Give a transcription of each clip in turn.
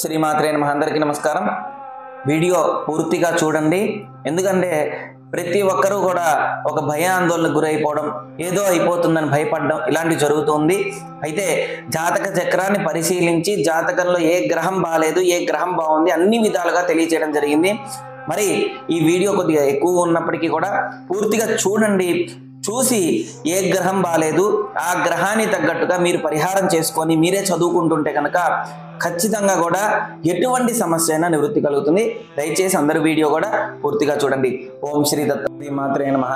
శ్రీమాత్రే నమః. అందరికీ నమస్కారం. వీడియో పూర్తిగా చూడండి. ఎందుకంటే ప్రతి ఒక్కరూ కూడా ఒక భయాందోళనకు గురైపోవడం, ఏదో అయిపోతుందని భయపడడం ఇలాంటివి జరుగుతుంది. అయితే జాతక చక్రాన్ని పరిశీలించి జాతకంలో ఏ గ్రహం బాగాలేదు, ఏ గ్రహం బాగుంది అన్ని విధాలుగా తెలియజేయడం జరిగింది. మరి ఈ వీడియో కొద్దిగా ఎక్కువ ఉన్నప్పటికీ కూడా పూర్తిగా చూడండి. చూసి ఏ గ్రహం బాగాలేదు ఆ గ్రహాన్ని తగ్గట్టుగా మీరు పరిహారం చేసుకొని మీరే చదువుకుంటుంటే కనుక ఖచ్చితంగా కూడా ఎటువంటి సమస్య అయినా నివృత్తి కలుగుతుంది. దయచేసి అందరూ వీడియో కూడా పూర్తిగా చూడండి. ఓం శ్రీ దత్తాత్రేయ నమః.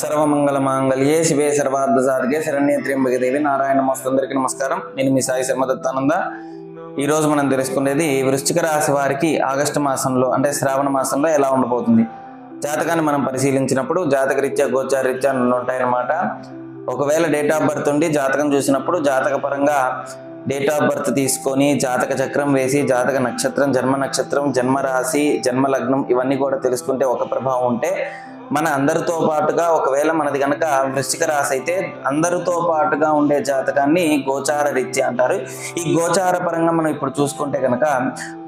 సర్వమంగళ మాంగళ్యే శివే సర్వార్థ సాధకే శరణ్యే త్ర్యంబకే దేవి నారాయణ నమస్తే. అందరికీ నమస్కారం. నేను మీ సాయి శర్మ దత్తానంద. ఈరోజు మనం తెలుసుకునేది వృశ్చిక రాశి వారికి ఆగస్టు మాసంలో అంటే శ్రావణ మాసంలో ఎలా ఉండబోతుంది. జాతకాన్ని మనం పరిశీలించినప్పుడు జాతకరీత్యా గోచారరీత్యా ఉంటాయన్నమాట. ఒకవేళ డేట్ ఆఫ్ బర్త్ ఉండి జాతకం చూసినప్పుడు జాతక పరంగా డేట్ ఆఫ్ బర్త్ తీసుకొని జాతక చక్రం వేసి జాతక నక్షత్రం, జన్మ నక్షత్రం, జన్మ రాశి, జన్మ లగ్నం ఇవన్నీ కూడా తెలుసుకుంటే ఒక ప్రభావం ఉంటే మన అందరితో పాటుగా ఒకవేళ మనది కనుక వృశ్చిక రాశి అయితే అందరితో పాటుగా ఉండే జాతకాన్ని గోచార రీత్యా అంటారు. ఈ గోచార పరంగా మనం ఇప్పుడు చూసుకుంటే కనుక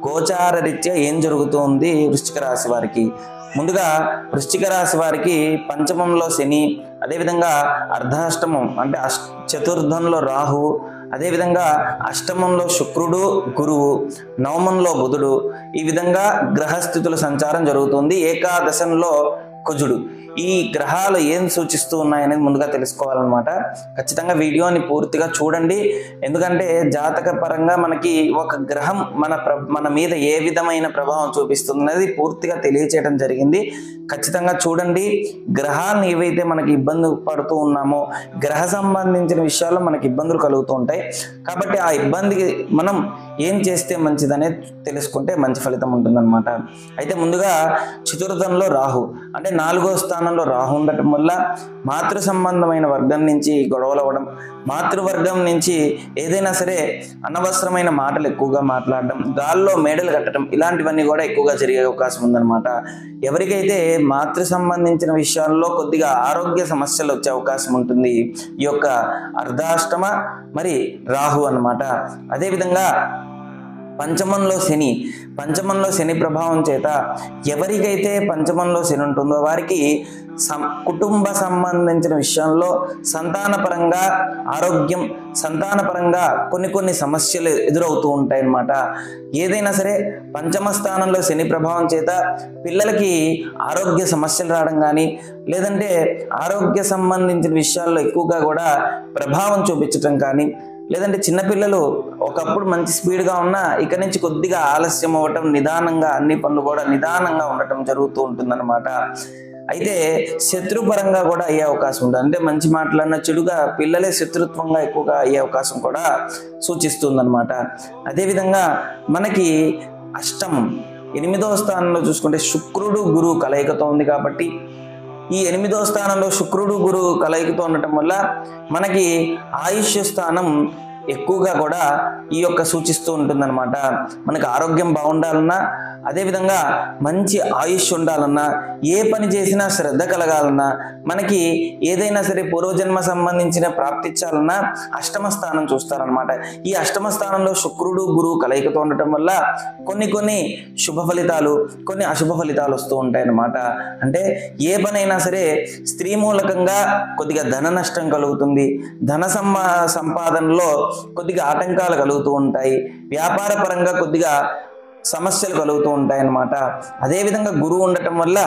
గోచార రీత్యా ఏం జరుగుతుంది వృశ్చిక రాశి వారికి. ముందుగా వృశ్చిక రాశి వారికి పంచమంలో శని, అదేవిధంగా అర్ధాష్టమం అంటే చతుర్థంలో రాహు, అదేవిధంగా అష్టమంలో శుక్రుడు, గురువు, నవమంలో బుధుడు, ఈ విధంగా గ్రహస్థితుల సంచారం జరుగుతుంది. ఏకాదశంలో కుజుడు. ఈ గ్రహాలు ఏం సూచిస్తూ ఉన్నాయనేది ముందుగా తెలుసుకోవాలన్నమాట. ఖచ్చితంగా వీడియోని పూర్తిగా చూడండి. ఎందుకంటే జాతక పరంగా మనకి ఒక గ్రహం మన మీద ఏ విధమైన ప్రభావం చూపిస్తుంది అనేది పూర్తిగా తెలియచేయడం జరిగింది. ఖచ్చితంగా చూడండి. గ్రహాలను ఏవైతే మనకి ఇబ్బంది పడుతూ ఉన్నామో గ్రహ సంబంధించిన విషయాల్లో మనకి ఇబ్బందులు కలుగుతూ ఉంటాయి. కాబట్టి ఆ ఇబ్బందికి మనం ఏం చేస్తే మంచిదనేది తెలుసుకుంటే మంచి ఫలితం ఉంటుందన్నమాట. అయితే ముందుగా చతుర్థంలో రాహు అంటే 4వ స్థానంలో రాహు ఉండటం వల్ల మాతృ సంబంధమైన వర్గం నుంచి గొడవలు అవ్వడం, మాతృవర్గం నుంచి ఏదైనా సరే అనవసరమైన మాటలు ఎక్కువగా మాట్లాడడం, గాల్లో మేడలు కట్టడం ఇలాంటివన్నీ కూడా ఎక్కువగా జరిగే అవకాశం ఉందన్నమాట. ఎవరికైతే మాతృ సంబంధించిన విషయాల్లో కొద్దిగా ఆరోగ్య సమస్యలు వచ్చే అవకాశం ఉంటుంది ఈ యొక్క అర్ధాష్టమ మరి రాహు అన్నమాట. అదేవిధంగా పంచమంలో శని ప్రభావం చేత ఎవరికైతే పంచమంలో శని ఉంటుందో వారికి కుటుంబ సంబంధించిన విషయంలో సంతానపరంగా ఆరోగ్యం, సంతానపరంగా కొన్ని సమస్యలు ఎదురవుతూ ఉంటాయి అన్నమాట. ఏదైనా సరే పంచమ స్థానంలో శని ప్రభావం చేత పిల్లలకి ఆరోగ్య సమస్యలు రావడం కానీ లేదంటే ఆరోగ్య సంబంధించిన విషయాల్లో ఎక్కువగా కూడా ప్రభావం చూపించడం కానీ, లేదంటే చిన్నపిల్లలు ఒకప్పుడు మంచి స్పీడ్గా ఉన్నా ఇక నుంచి కొద్దిగా ఆలస్యం అవ్వటం, నిదానంగా అన్ని పనులు కూడా నిదానంగా ఉండటం జరుగుతూ ఉంటుందన్నమాట. అయితే శత్రుపరంగా కూడా అయ్యే అవకాశం ఉంటుంది. అంటే మంచి మాటలన్న చెడుగా పిల్లలే శత్రుత్వంగా ఎక్కువగా అయ్యే అవకాశం కూడా సూచిస్తుందన్నమాట. అదేవిధంగా మనకి అష్టమం 8వ స్థానంలో చూసుకుంటే శుక్రుడు గురువు కలయికతో ఉంది. కాబట్టి ఈ 8వ స్థానంలో శుక్రుడు గురువు కలయికతో ఉండటం వల్ల మనకి ఆయుష్య స్థానం ఎక్కువగా కూడా ఈ యొక్క సూచిస్తూ ఉంటుందన్నమాట. మనకి ఆరోగ్యం బాగుండాలన్నా, అదేవిధంగా మంచి ఆయుష్ ఉండాలన్నా, ఏ పని చేసినా శ్రద్ధ కలగాలన్నా, మనకి ఏదైనా సరే పూర్వజన్మ సంబంధించిన ప్రాప్తించాలన్నా అష్టమ స్థానం చూస్తారనమాట. ఈ అష్టమ స్థానంలో శుక్రుడు గురువు కలయికతో ఉండటం వల్ల కొన్ని శుభ ఫలితాలు, కొన్ని అశుభ ఫలితాలు వస్తూ ఉంటాయి అన్నమాట. అంటే ఏ పనైనా సరే స్త్రీ మూలకంగా కొద్దిగా ధన నష్టం కలుగుతుంది, ధన సంపాదనలో కొద్దిగా ఆటంకాలు కలుగుతూ ఉంటాయి, వ్యాపార పరంగా కొద్దిగా సమస్యలు కలుగుతూ ఉంటాయి అన్నమాట. అదేవిధంగా గురువు ఉండటం వల్ల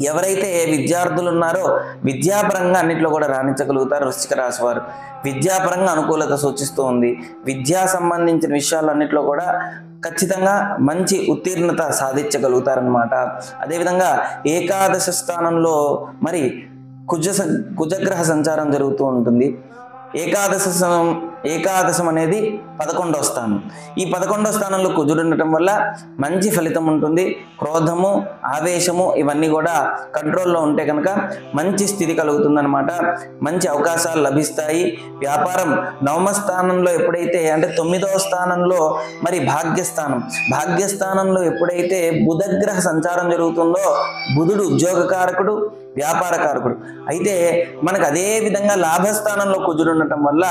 ఎవరైతే విద్యార్థులు ఉన్నారో విద్యాపరంగా అన్నింటిలో కూడా రాణించగలుగుతారు. వృశ్చిక రాశి వారు విద్యాపరంగా అనుకూలత సూచిస్తూ ఉంది. విద్యా సంబంధించిన విషయాలన్నింటిలో కూడా ఖచ్చితంగా మంచి ఉత్తీర్ణత సాధించగలుగుతారనమాట. అదేవిధంగా ఏకాదశ స్థానంలో మరి కుజగ్రహ సంచారం జరుగుతూ ఉంటుంది. ఏకాదశం అనేది 11వ స్థానం. ఈ 11వ స్థానంలో కుజుడు ఉండటం వల్ల మంచి ఫలితం ఉంటుంది. క్రోధము, ఆవేశము ఇవన్నీ కూడా కంట్రోల్లో ఉంటే కనుక మంచి స్థితి కలుగుతుందన్నమాట. మంచి అవకాశాలు లభిస్తాయి. వ్యాపారం 9వ స్థానంలో ఎప్పుడైతే అంటే 9వ స్థానంలో మరి భాగ్యస్థానంలో ఎప్పుడైతే బుధగ్రహ సంచారం జరుగుతుందో, బుధుడు ఉద్యోగకారకుడు, వ్యాపారకారకుడు. అయితే మనకు అదే విధంగా లాభస్థానంలో కుజుడు ఉండటం వల్ల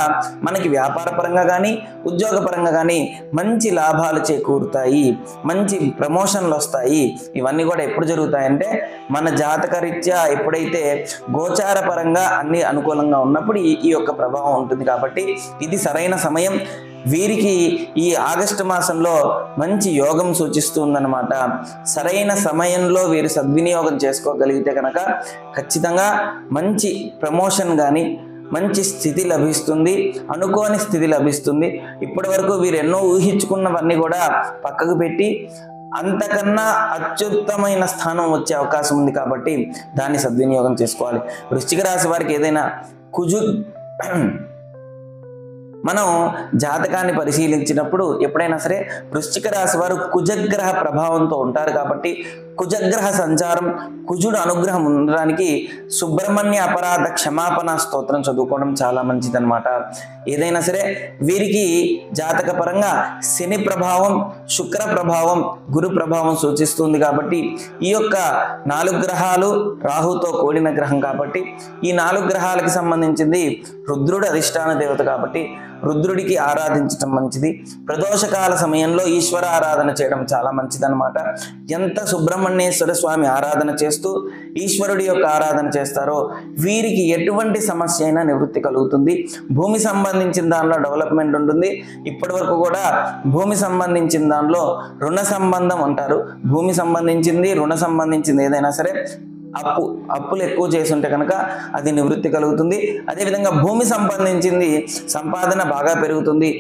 మనకి వ్యాపార పరంగా కానీ ఉద్యోగ పరంగా కానీ మంచి లాభాలు చేకూరుతాయి, మంచి ప్రమోషన్లు వస్తాయి. ఇవన్నీ కూడా ఎప్పుడు జరుగుతాయంటే మన జాతకరీత్యా ఎప్పుడైతే గోచార పరంగా అన్ని అనుకూలంగా ఉన్నప్పుడు ఈ యొక్క ప్రభావం ఉంటుంది. కాబట్టి ఇది సరైన సమయం. వీరికి ఈ ఆగస్టు మాసంలో మంచి యోగం సూచిస్తుందన్నమాట. సరైన సమయంలో వీరు సద్వినియోగం చేసుకోగలిగితే కనుక ఖచ్చితంగా మంచి ప్రమోషన్ కానీ మంచి స్థితి లభిస్తుంది, అనుకోని స్థితి లభిస్తుంది. ఇప్పటి వరకు వీరు ఎన్నో ఊహించుకున్నవన్నీ కూడా పక్కకు పెట్టి అంతకన్నా అత్యుత్తమైన స్థానం వచ్చే అవకాశం ఉంది. కాబట్టి దాన్ని సద్వినియోగం చేసుకోవాలి. వృశ్చిక రాశి వారికి ఏదైనా మనం జాతకాన్ని పరిశీలించినప్పుడు ఎప్పుడైనా సరే వృశ్చిక రాశి వారు కుజగ్రహ ప్రభావంతో ఉంటారు. కాబట్టి కుజగ్రహ సంచారం, కుజుడు అనుగ్రహం ఉండడానికి సుబ్రహ్మణ్య అపరాధ క్షమాపణ స్తోత్రం చదువుకోవడం చాలా మంచిదన్నమాట. ఏదైనా సరే వీరికి జాతక పరంగా శని ప్రభావం, శుక్ర ప్రభావం, గురు ప్రభావం సూచిస్తుంది. కాబట్టి ఈ యొక్క 4 గ్రహాలు రాహుతో కూడిన గ్రహం కాబట్టి ఈ 4 గ్రహాలకి సంబంధించింది రుద్రుడు అధిష్టాన దేవత. కాబట్టి రుద్రుడికి ఆరాధించడం మంచిది. ప్రదోషకాల సమయంలో ఈశ్వర ఆరాధన చేయడం చాలా మంచిదన్నమాట. ఎంత సుబ్రహ్మణ్యేశ్వర స్వామి ఆరాధన చేస్తూ ఈశ్వరుడి యొక్క ఆరాధన చేస్తారో వీరికి ఎటువంటి సమస్య అయినా నివృత్తి కలుగుతుంది. భూమి సంబంధించిన దానిలో డెవలప్మెంట్ ఉంటుంది. ఇప్పటి వరకు కూడా భూమి సంబంధించిన దానిలో రుణ సంబంధం అంటారు. భూమి సంబంధించింది, రుణ సంబంధించింది ఏదైనా సరే అప్పులు ఎక్కువ చేసి ఉంటే కనుక అది నివృత్తి కలుగుతుంది. అదేవిధంగా భూమి సంబంధించింది సంపాదన బాగా పెరుగుతుంది.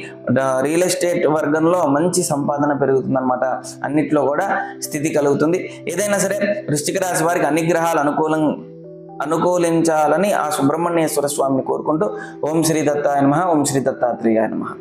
రియల్ ఎస్టేట్ వర్గంలో మంచి సంపాదన పెరుగుతుంది అన్నమాట. అన్నిట్లో కూడా స్థితి కలుగుతుంది. ఏదైనా సరే వృశ్చిక రాశి వారికి అన్ని గ్రహాలు అనుకూలించాలని ఆ సుబ్రహ్మణ్యేశ్వర స్వామిని కోరుకుంటూ ఓం శ్రీ దత్తాయ నమః, ఓం శ్రీ దత్తాత్రేయాయ నమః.